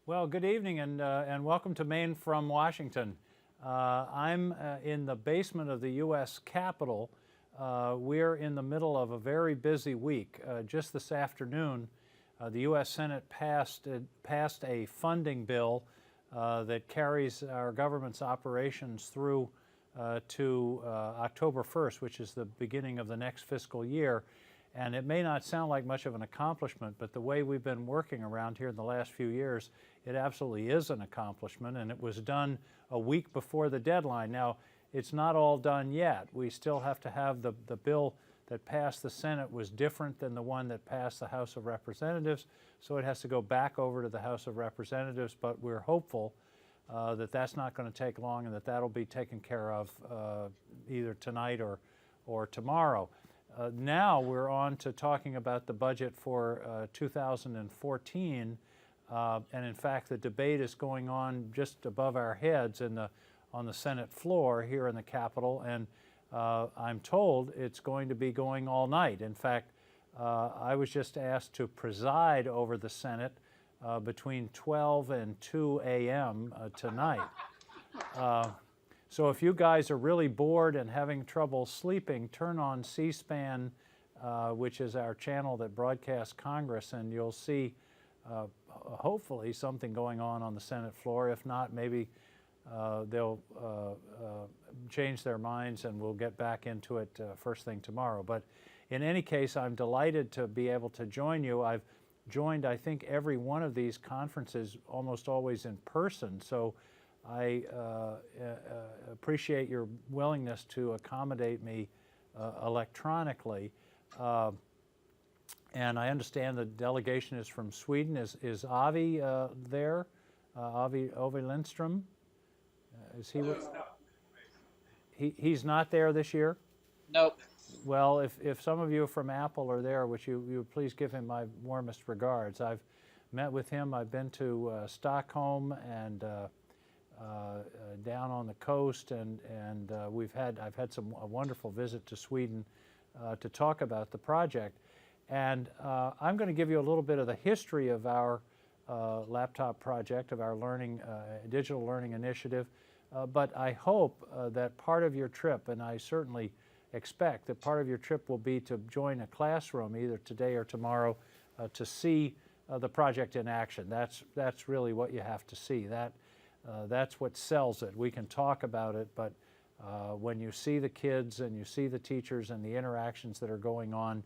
Well, good evening and welcome to Maine from Washington. I'm in the basement of the U.S. Capitol. We're in the middle of a very busy week. Just this afternoon, the U.S. Senate passed a funding bill that carries our government's operations through to October 1st, which is the beginning of the next fiscal year. And it may not sound like much of an accomplishment, but the way we've been working around here in the last few years, it absolutely is an accomplishment, and it was done a week before the deadline. Now, it's not all done yet. We still have to have the bill that passed the Senate was different than the one that passed the House of Representatives, so it has to go back over to the House of Representatives, but we're hopeful that that's not going to take long and that that'll be taken care of either tonight or tomorrow. Now we're on to talking about the budget for 2014, and in fact the debate is going on just above our heads on the Senate floor here in the Capitol, and I'm told it's going to be going all night. In fact, I was just asked to preside over the Senate between 12 and 2 a.m. Tonight. So if you guys are really bored and having trouble sleeping, turn on C-SPAN, which is our channel that broadcasts Congress, and you'll see hopefully something going on the Senate floor. If not, maybe they'll change their minds and we'll get back into it first thing tomorrow. But in any case, I'm delighted to be able to join you. I've joined, I think, every one of these conferences almost always in person. So I appreciate your willingness to accommodate me electronically. And I understand the delegation is from Sweden. Is Avi there? Avi Lindström? Is he? No. He's not there this year? Nope. Well, if some of you from Apple are there, would you please give him my warmest regards. I've met with him. I've been to Stockholm and down on the coast, and I've had a wonderful visit to Sweden to talk about the project. And I'm going to give you a little bit of the history of our laptop project, of our digital learning initiative. But I hope that part of your trip, and I certainly expect that part of your trip will be to join a classroom either today or tomorrow to see the project in action. That's really what you have to see. That's what sells it. We can talk about it, but when you see the kids and you see the teachers and the interactions that are going on,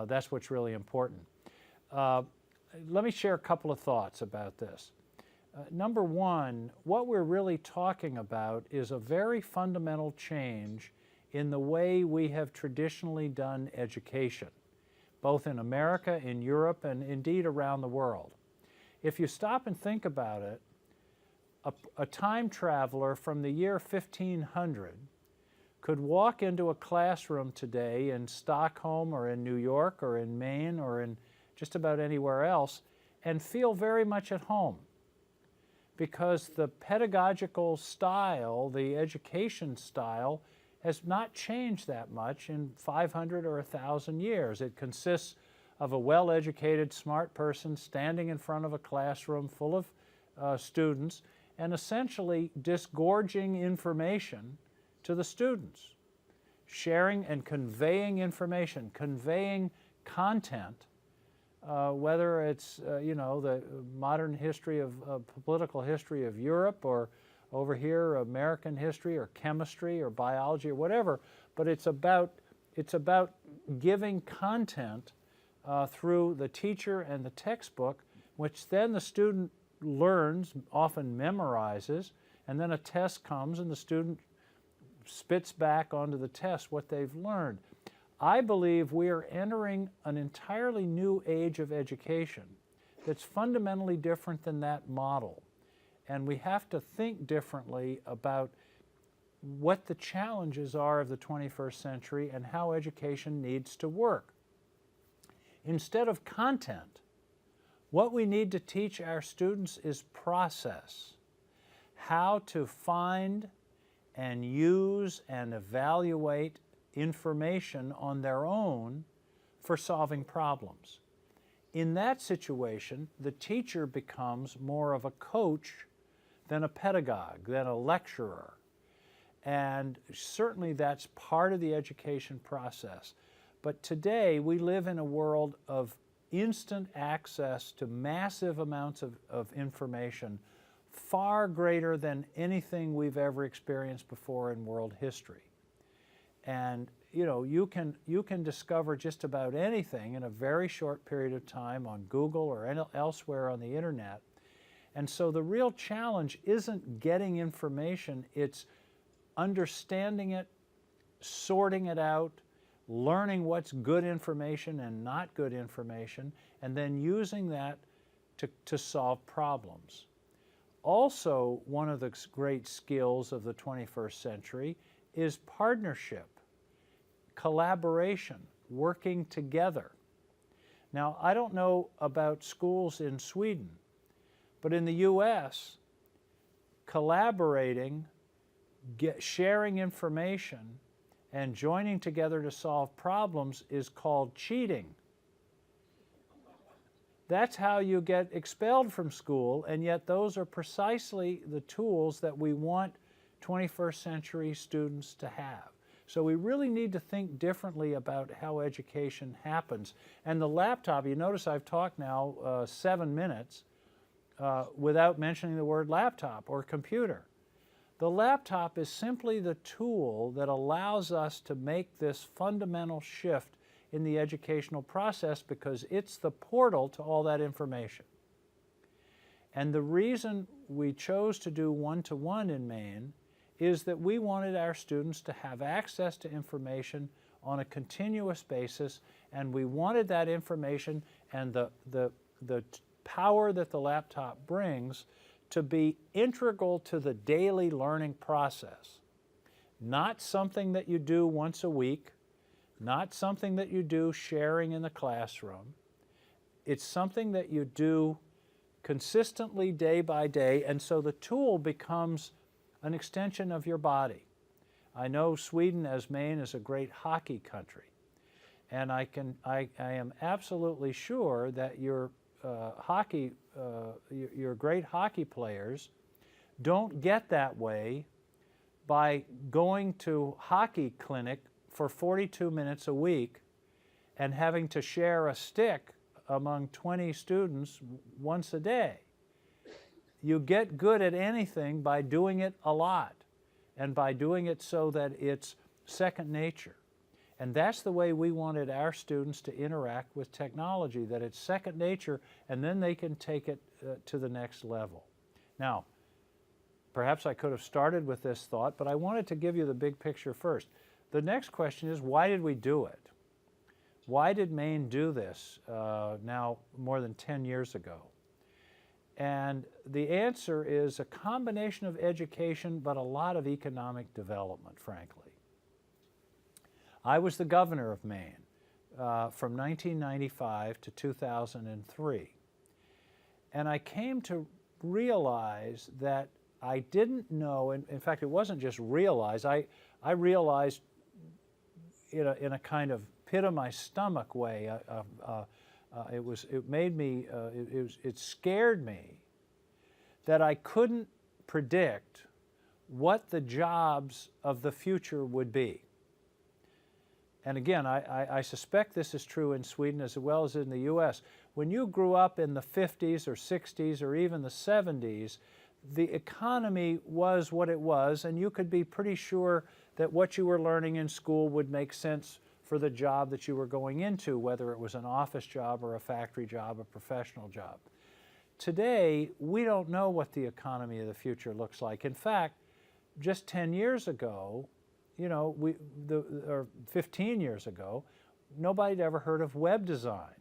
that's what's really important. Let me share a couple of thoughts about this. Number one, what we're really talking about is a very fundamental change in the way we have traditionally done education, both in America, in Europe, and indeed around the world. If you stop and think about it, a time traveler from the year 1500 could walk into a classroom today in Stockholm or in New York or in Maine or in just about anywhere else and feel very much at home, because the pedagogical style, the education style, has not changed that much in 500 or 1,000 years. It consists of a well-educated, smart person standing in front of a classroom full of students and essentially disgorging information to the students, sharing and conveying information, conveying content, whether it's the modern history of political history of Europe, or over here American history or chemistry or biology or whatever, but it's about giving content through the teacher and the textbook, which then the student learns, often memorizes, and then a test comes and the student spits back onto the test what they've learned. I believe we are entering an entirely new age of education that's fundamentally different than that model. And we have to think differently about what the challenges are of the 21st century and how education needs to work. Instead of content, what we need to teach our students is process, how to find and use and evaluate information on their own for solving problems. in that situation, the teacher becomes more of a coach than a pedagogue, than a lecturer. And certainly that's part of the education process. But today we live in a world of instant access to massive amounts of information, far greater than anything we've ever experienced before in world history. And you know, you can discover just about anything in a very short period of time on Google or elsewhere on the internet. And so the real challenge isn't getting information, it's understanding it, sorting it out, learning what's good information and not good information, and then using that to solve problems. Also, one of the great skills of the 21st century is partnership, collaboration, working together. Now, I don't know about schools in Sweden, but in the US, collaborating, sharing information, and joining together to solve problems is called cheating. That's how you get expelled from school, and yet those are precisely the tools that we want 21st century students to have. So we really need to think differently about how education happens. And the laptop, you notice I've talked now 7 minutes without mentioning the word laptop or computer. The laptop is simply the tool that allows us to make this fundamental shift in the educational process because it's the portal to all that information. And the reason we chose to do one-to-one in Maine is that we wanted our students to have access to information on a continuous basis, and we wanted that information and the power that the laptop brings to be integral to the daily learning process. Not something that you do once a week, not something that you do sharing in the classroom. It's something that you do consistently day by day, and so the tool becomes an extension of your body. I know Sweden, as Maine, is a great hockey country, and I am absolutely sure that your great hockey players don't get that way by going to hockey clinic for 42 minutes a week and having to share a stick among 20 students once a day. You get good at anything by doing it a lot and by doing it so that it's second nature. And that's the way we wanted our students to interact with technology, that it's second nature, and then they can take it to the next level. Now, perhaps I could have started with this thought, but I wanted to give you the big picture first. The next question is, why did we do it? Why did Maine do this now more than 10 years ago? And the answer is a combination of education, but a lot of economic development, frankly. I was the governor of Maine from 1995 to 2003. And I came to realize that I didn't know, and in fact, it wasn't just realize, I realized in a kind of pit of my stomach way, it scared me that I couldn't predict what the jobs of the future would be. And again, I suspect this is true in Sweden as well as in the US. When you grew up in the 50s or 60s or even the 70s, the economy was what it was, and you could be pretty sure that what you were learning in school would make sense for the job that you were going into, whether it was an office job or a factory job, a professional job. Today, we don't know what the economy of the future looks like. In fact, just 10 years ago, or 15 years ago, nobody had ever heard of web design.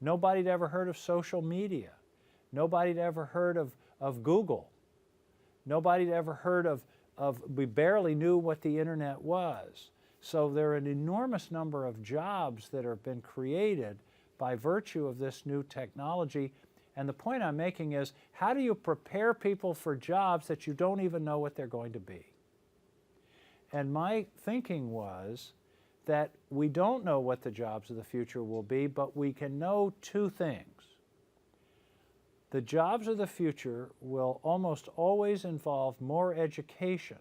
Nobody had ever heard of social media. Nobody had ever heard of Google. Nobody had ever heard of, we barely knew what the internet was. So there are an enormous number of jobs that have been created by virtue of this new technology. And the point I'm making is, how do you prepare people for jobs that you don't even know what they're going to be? And my thinking was that we don't know what the jobs of the future will be, but we can know two things. The jobs of the future will almost always involve more education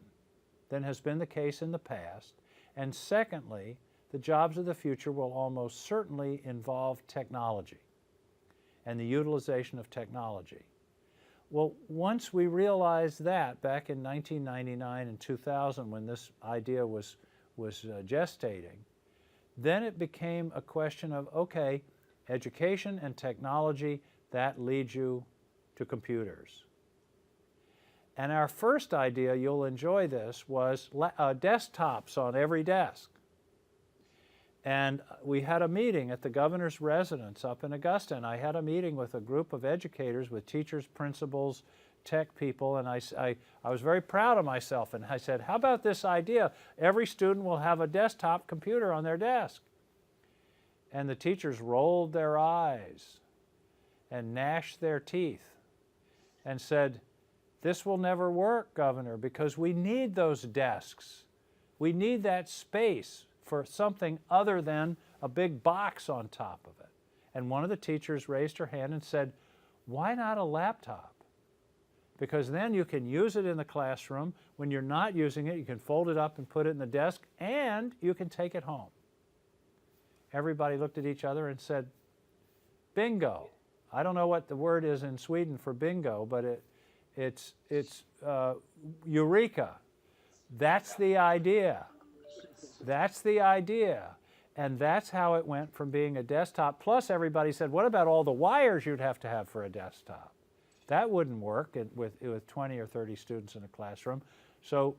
than has been the case in the past. And secondly, the jobs of the future will almost certainly involve technology and the utilization of technology. Well, once we realized that back in 1999 and 2000 when this idea was gestating, then it became a question of, okay, education and technology, that leads you to computers. And our first idea, you'll enjoy this, was desktops on every desk. And we had a meeting at the governor's residence up in Augusta, and I had a meeting with a group of educators, with teachers, principals, tech people, and I was very proud of myself, and I said, how about this idea? Every student will have a desktop computer on their desk. And the teachers rolled their eyes and gnashed their teeth and said, this will never work, Governor, because we need those desks. We need that space for something other than a big box on top of it. And one of the teachers raised her hand and said, why not a laptop? Because then you can use it in the classroom. When you're not using it, you can fold it up and put it in the desk, and you can take it home. Everybody looked at each other and said, bingo. I don't know what the word is in Sweden for bingo, but it's eureka. That's the idea. That's the idea. And that's how it went from being a desktop. Plus, everybody said, what about all the wires you'd have to have for a desktop? That wouldn't work with 20 or 30 students in a classroom. So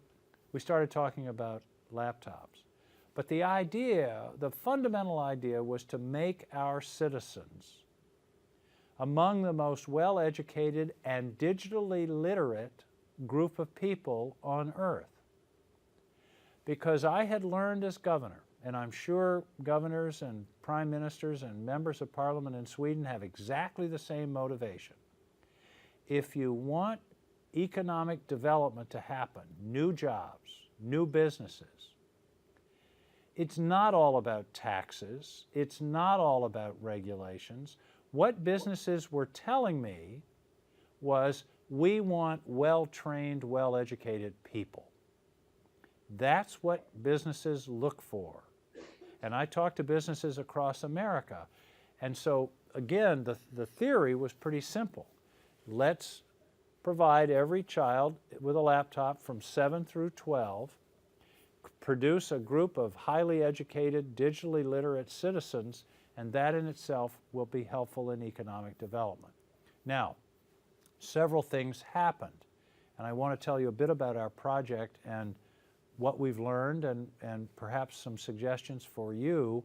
we started talking about laptops. But the idea, the fundamental idea, was to make our citizens among the most well-educated and digitally literate group of people on earth. Because I had learned as governor, and I'm sure governors and prime ministers and members of parliament in Sweden have exactly the same motivation. If you want economic development to happen, new jobs, new businesses, it's not all about taxes. It's not all about regulations. What businesses were telling me was, we want well-trained, well-educated people. That's what businesses look for. And I talked to businesses across America. And so, again, the theory was pretty simple. Let's provide every child with a laptop from 7 through 12, produce a group of highly educated, digitally literate citizens, and that in itself will be helpful in economic development. Now, several things happened, and I want to tell you a bit about our project and what we've learned, and perhaps some suggestions for you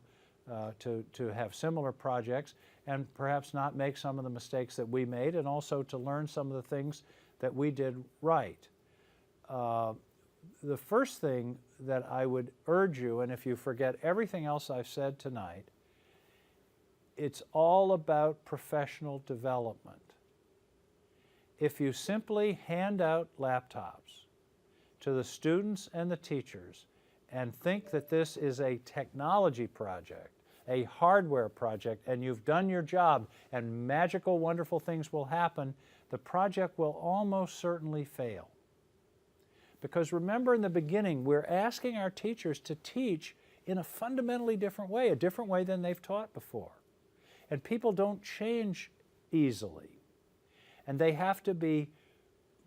to have similar projects and perhaps not make some of the mistakes that we made, and also to learn some of the things that we did right. The first thing that I would urge you, and if you forget everything else I've said tonight, it's all about professional development. If you simply hand out laptops to the students and the teachers and think that this is a technology project, a hardware project, and you've done your job and magical, wonderful things will happen, the project will almost certainly fail. Because remember, in the beginning, we're asking our teachers to teach in a fundamentally different way, a different way than they've taught before. And people don't change easily. And they have to be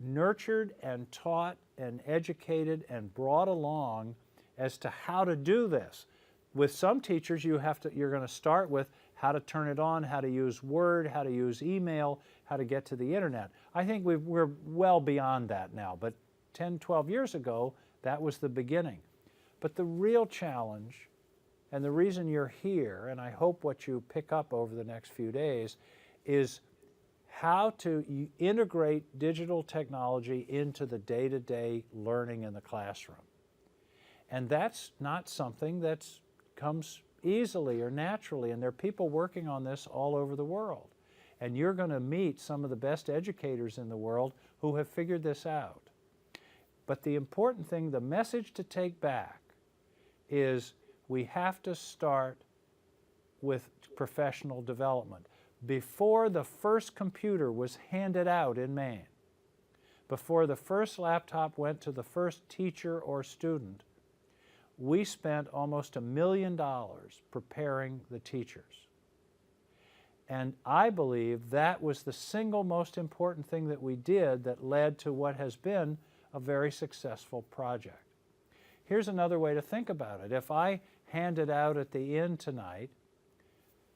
nurtured and taught and educated and brought along as to how to do this. With some teachers, you're going to start with how to turn it on, how to use Word, how to use email, how to get to the internet. I think we're well beyond that now, but 10, 12 years ago, that was the beginning. But the real challenge, and the reason you're here, and I hope what you pick up over the next few days, is how to integrate digital technology into the day-to-day learning in the classroom. And that's not something that comes easily or naturally, and there are people working on this all over the world. And you're going to meet some of the best educators in the world who have figured this out. But the important thing, the message to take back, is we have to start with professional development. Before the first computer was handed out in Maine, before the first laptop went to the first teacher or student, we spent almost $1 million preparing the teachers. And I believe that was the single most important thing that we did that led to what has been a very successful project. Here's another way to think about it. If I handed out at the inn tonight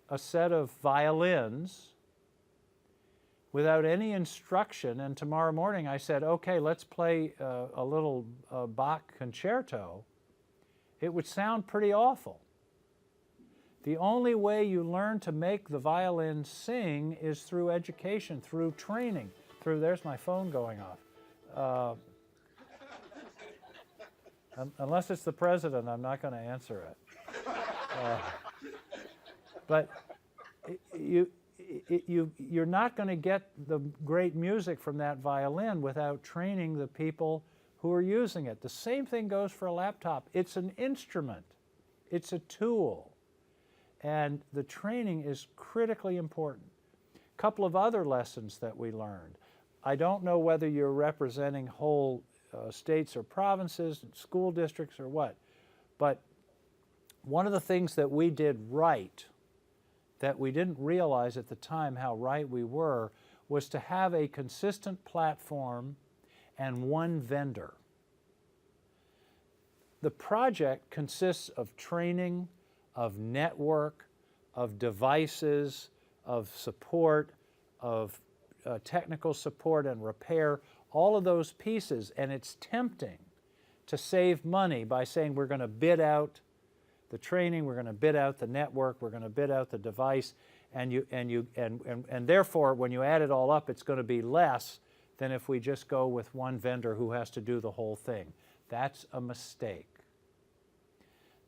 a set of violins without any instruction, and tomorrow morning I said, okay, let's play a little Bach concerto, it would sound pretty awful. The only way you learn to make the violin sing is through education, through training, through, there's my phone going off. Unless it's the president, I'm not going to answer it. But you're not going to get the great music from that violin without training the people who are using it. The same thing goes for a laptop. It's an instrument. It's a tool. And the training is critically important. A couple of other lessons that we learned. I don't know whether you're representing whole states or provinces, school districts or what, but one of the things that we did right, that we didn't realize at the time how right we were, was to have a consistent platform and one vendor. The project consists of training, of network, of devices, of support, of technical support and repair, all of those pieces, and it's tempting to save money by saying we're going to bid out the training, we're going to bid out the network, we're going to bid out the device, and therefore when you add it all up, it's going to be less than if we just go with one vendor who has to do the whole thing. That's a mistake.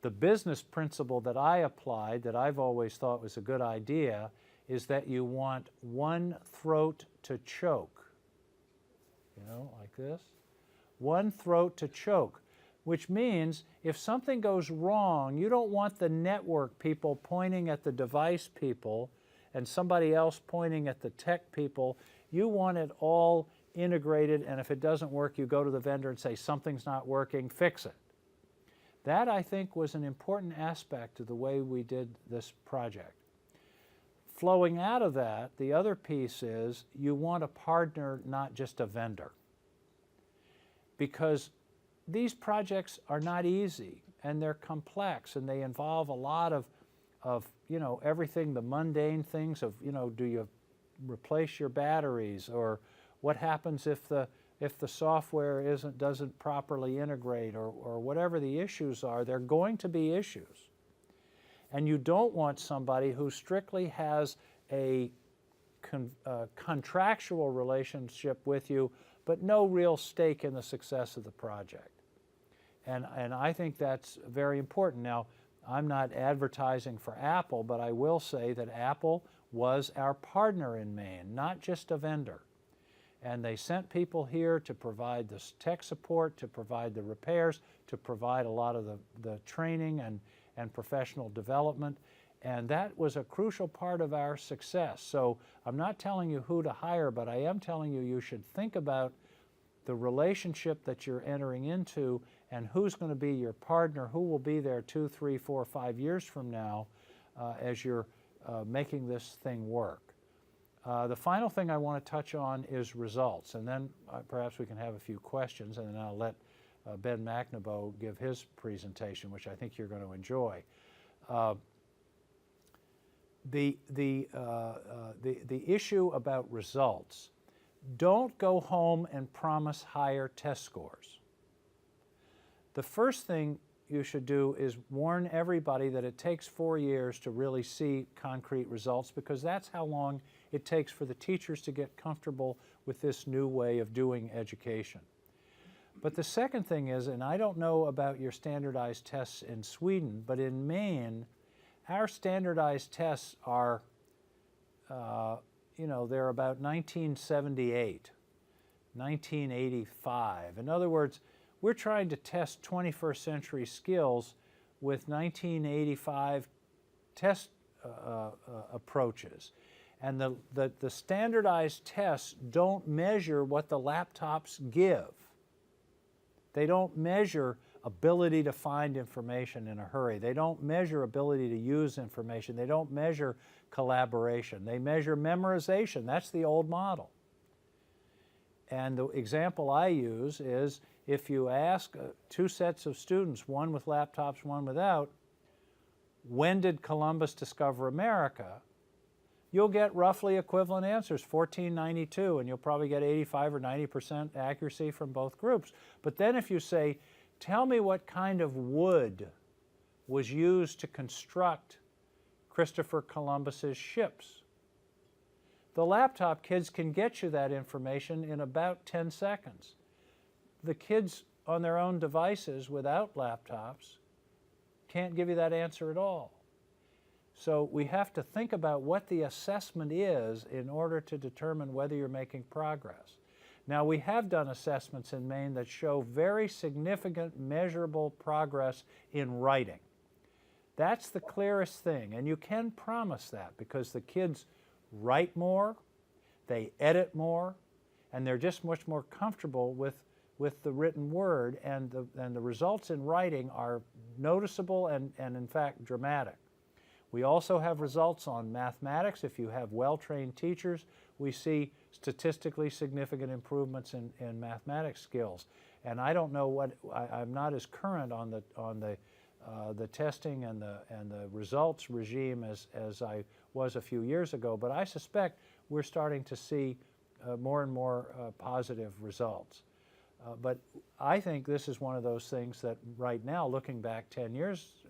The business principle that I applied, that I've always thought was a good idea, is that you want one throat to choke. You know, like this. One throat to choke, which means if something goes wrong, you don't want the network people pointing at the device people and somebody else pointing at the tech people. You want it all integrated, and if it doesn't work, you go to the vendor and say, something's not working, fix it. That, I think, was an important aspect of the way we did this project. Flowing out of that, the other piece is you want a partner, not just a vendor. Because these projects are not easy, and they're complex, and they involve a lot of you know, everything, the mundane things of, you know, do you replace your batteries, or what happens if the software doesn't properly integrate, or whatever the issues are. They're going to be issues. And you don't want somebody who strictly has a contractual relationship with you, but no real stake in the success of the project. And I think that's very important. Now, I'm not advertising for Apple, but I will say that Apple was our partner in Maine, not just a vendor. And they sent people here to provide the tech support, to provide the repairs, to provide a lot of the training and professional development. And that was a crucial part of our success. So I'm not telling you who to hire, but I am telling you should think about the relationship that you're entering into and who's going to be your partner, who will be there 2, 3, 4, 5 years from now as you're making this thing work. The final thing I want to touch on is results, and then perhaps we can have a few questions, and then I'll let Ben McNaboe give his presentation, which I think you're going to enjoy. The issue about results, don't go home and promise higher test scores. The first thing you should do is warn everybody that it takes 4 years to really see concrete results, because that's how long it takes for the teachers to get comfortable with this new way of doing education. But the second thing is, and I don't know about your standardized tests in Sweden, but in Maine, our standardized tests are, you know, they're about 1978, 1985. In other words, we're trying to test 21st century skills with 1985 test approaches. And the standardized tests don't measure what the laptops give. They don't measure ability to find information in a hurry. They don't measure ability to use information. They don't measure collaboration. They measure memorization. That's the old model. And the example I use is if you ask two sets of students, one with laptops, one without, when did Columbus discover America? You'll get roughly equivalent answers, 1492, and you'll probably get 85 or 90% accuracy from both groups. But then if you say, tell me what kind of wood was used to construct Christopher Columbus's ships, the laptop kids can get you that information in about 10 seconds. The kids on their own devices without laptops can't give you that answer at all. So we have to think about what the assessment is in order to determine whether you're making progress. Now, we have done assessments in Maine that show very significant measurable progress in writing. That's the clearest thing, and you can promise that because the kids write more, they edit more, and they're just much more comfortable with the written word, and the results in writing are noticeable and in fact dramatic. We also have results on mathematics. If you have well-trained teachers, we see statistically significant improvements in mathematics skills. And I don't know what, I'm not as current on the testing and the results regime as I was a few years ago, but I suspect we're starting to see more and more positive results. But I think this is one of those things that right now, looking back 10 years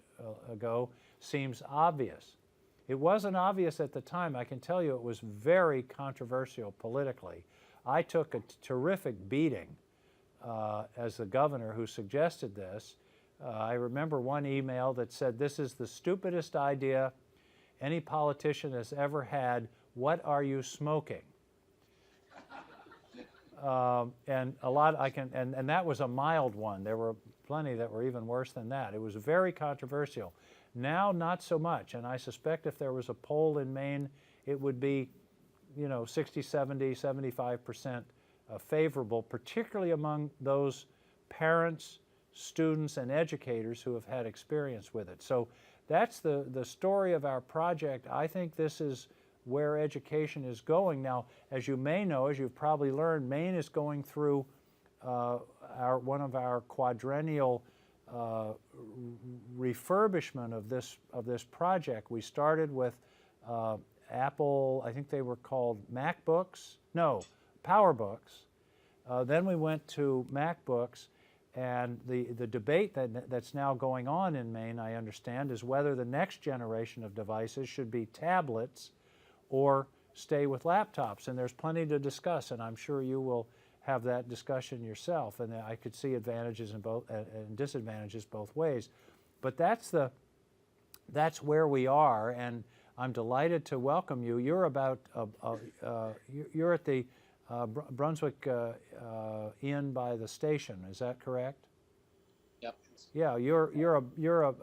ago, seems obvious. It wasn't obvious at the time. I can tell you it was very controversial politically. I took a terrific beating as the governor who suggested this. I remember one email that said, "This is the stupidest idea any politician has ever had. What are you smoking?" And a lot, and that was a mild one. There were plenty that were even worse than that. It was very controversial. Now, not so much, and I suspect if there was a poll in Maine, it would be, 60, 70, 75% favorable, particularly among those parents, students, and educators who have had experience with it. So that's the story of our project. I think this is where education is going. Now, as you may know, as you've probably learned, Maine is going through one of our quadrennial refurbishment of this project. We started with Apple, I think they were called MacBooks, no, PowerBooks. Then we went to MacBooks, and the debate that's now going on in Maine, I understand, is whether the next generation of devices should be tablets or stay with laptops. And there's plenty to discuss, and I'm sure you will have that discussion yourself, and I could see advantages in both and disadvantages both ways. But that's where we are, and I'm delighted to welcome you. You're you're at the Brunswick Inn by the station. Is that correct? Yep. Yeah, you're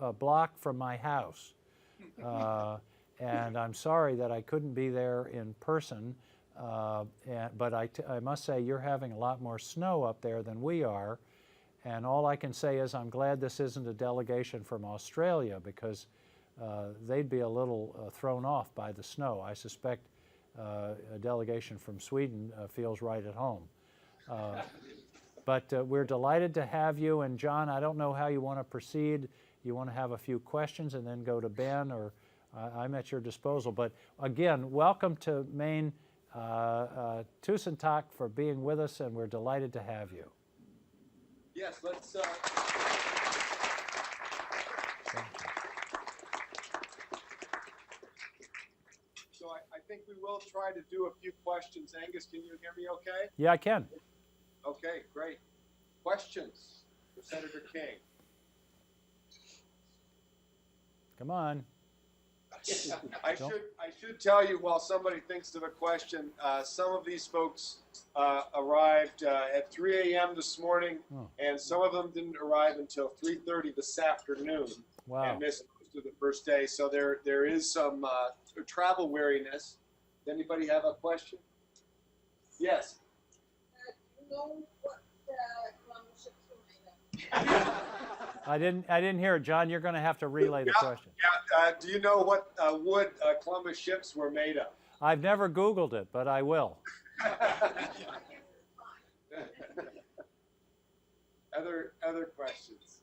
a block from my house, and I'm sorry that I couldn't be there in person. But I must say you're having a lot more snow up there than we are, and all I can say is I'm glad this isn't a delegation from Australia, because they'd be a little thrown off by the snow. I suspect a delegation from Sweden feels right at home. But we're delighted to have you, and John, I don't know how you want to proceed. You want to have a few questions and then go to Ben, or I'm at your disposal. But again, welcome to Maine. Tusen tak for being with us, and we're delighted to have you. Yes, let's. So I think we will try to do a few questions. Angus, can you hear me okay? Yeah, I can. Okay, great. Questions for Senator King? Come on. I should tell you, while somebody thinks of a question, some of these folks arrived at 3 a.m. this morning, and some of them didn't arrive until 3:30 this afternoon. Wow. and missed most of the first day. So there is some travel weariness. Does anybody have a question? Yes. Do you know what Columbus ships were made of? I didn't hear it, John. You're going to have to relay the question. Yeah. Do you know what wood Columbus ships were made of? I've never Googled it, but I will. Other questions?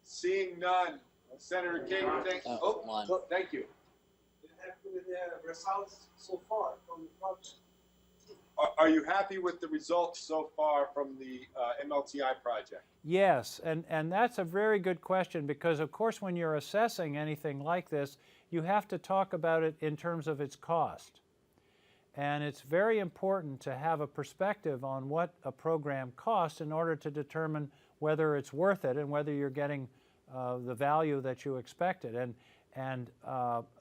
Seeing none, Senator King, thank you. Thank you. Happy with the results so far from the project? Are you happy with the results so far from the MLTI project? Yes, and that's a very good question because, of course, when you're assessing anything like this, you have to talk about it in terms of its cost. And it's very important to have a perspective on what a program costs in order to determine whether it's worth it and whether you're getting the value that you expected. And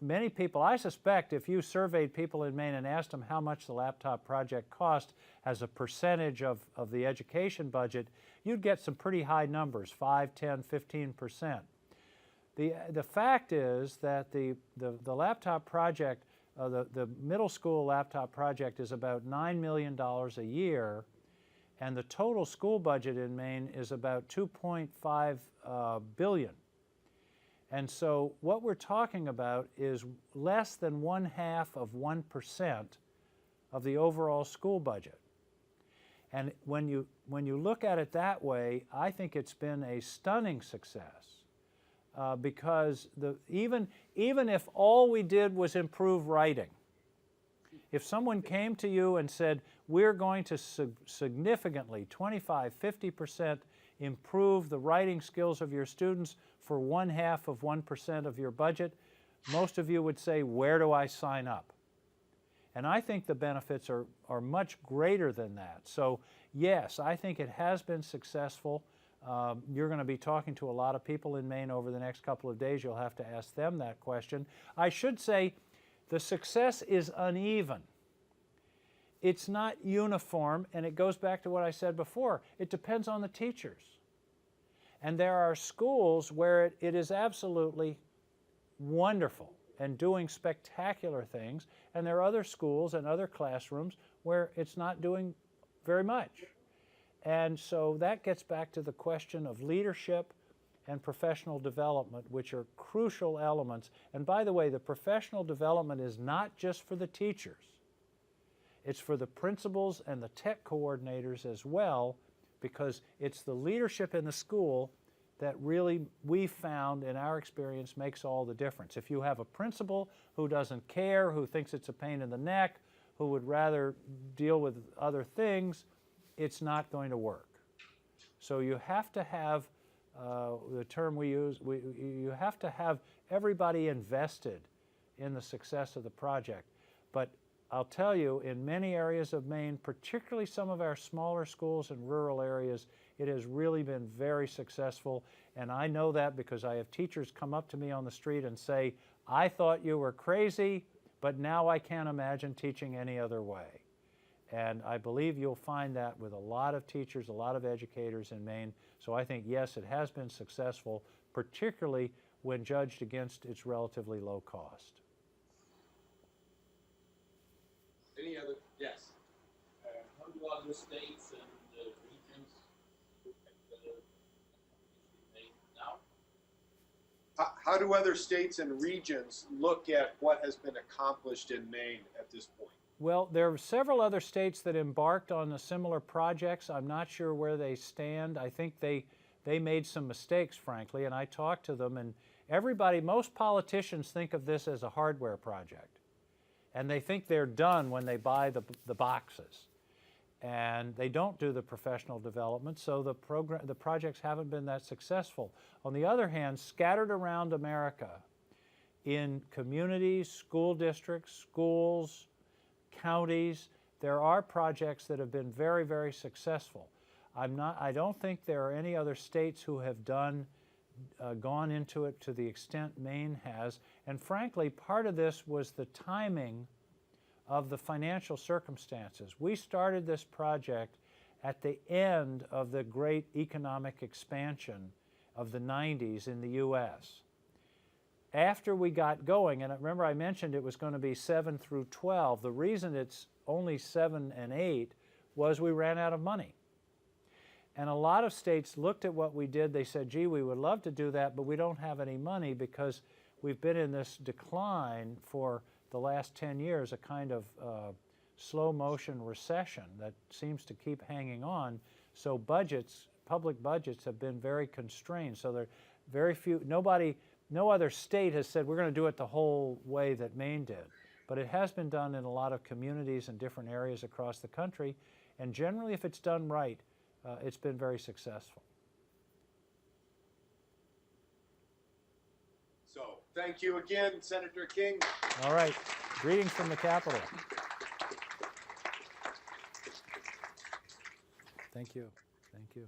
many people, I suspect if you surveyed people in Maine and asked them how much the laptop project cost as a percentage of the education budget, you'd get some pretty high numbers, 5, 10, 15%. The fact is that the laptop project, the middle school laptop project is about $9 million a year, and the total school budget in Maine is about $2.5 billion. And so what we're talking about is less than 0.5% of the overall school budget. And when you look at it that way, I think it's been a stunning success because even if all we did was improve writing, if someone came to you and said, we're going to significantly, 25, 50% improve the writing skills of your students for 0.5% of your budget, most of you would say, where do I sign up? And I think the benefits are much greater than that. So yes, I think it has been successful. You're going to be talking to a lot of people in Maine over the next couple of days. You'll have to ask them that question. I should say the success is uneven. It's not uniform, and it goes back to what I said before. It depends on the teachers. And there are schools where it is absolutely wonderful and doing spectacular things, and there are other schools and other classrooms where it's not doing very much. And so that gets back to the question of leadership and professional development, which are crucial elements. And by the way, the professional development is not just for the teachers. It's for the principals and the tech coordinators as well, because it's the leadership in the school that really, we found in our experience, makes all the difference. If you have a principal who doesn't care, who thinks it's a pain in the neck, who would rather deal with other things, it's not going to work. So you have to have, the term we use, you have to have everybody invested in the success of the project. But I'll tell you, in many areas of Maine, particularly some of our smaller schools in rural areas, it has really been very successful. And I know that because I have teachers come up to me on the street and say, I thought you were crazy, but now I can't imagine teaching any other way. And I believe you'll find that with a lot of teachers, a lot of educators in Maine. So I think, yes, it has been successful, particularly when judged against its relatively low cost. Any other? Yes. How do other states and regions look at the Maine now? How do other states and regions look at what has been accomplished in Maine at this point? Well, there are several other states that embarked on the similar projects. I'm not sure where they stand. I think they made some mistakes, frankly, and I talked to them, and everybody, most politicians think of this as a hardware project. And they think they're done when they buy the boxes. And they don't do the professional development, so the projects haven't been that successful. On the other hand, scattered around America, in communities, school districts, schools, counties, there are projects that have been very, very successful. I don't think there are any other states who have gone into it to the extent Maine has. And frankly, part of this was the timing of the financial circumstances. We started this project at the end of the great economic expansion of the 90s in the U.S. After we got going, and remember I mentioned it was going to be 7 through 12, the reason it's only 7 and 8 was we ran out of money. And a lot of states looked at what we did, they said, gee, we would love to do that, but we don't have any money because we've been in this decline for the last 10 years, a kind of slow motion recession that seems to keep hanging on. So budgets, public budgets have been very constrained. So there are very few, no other state has said we're going to do it the whole way that Maine did. But it has been done in a lot of communities and different areas across the country. And generally, if it's done right, it's been very successful. So thank you again, Senator King. All right. Greetings from the Capitol. Thank you. Thank you.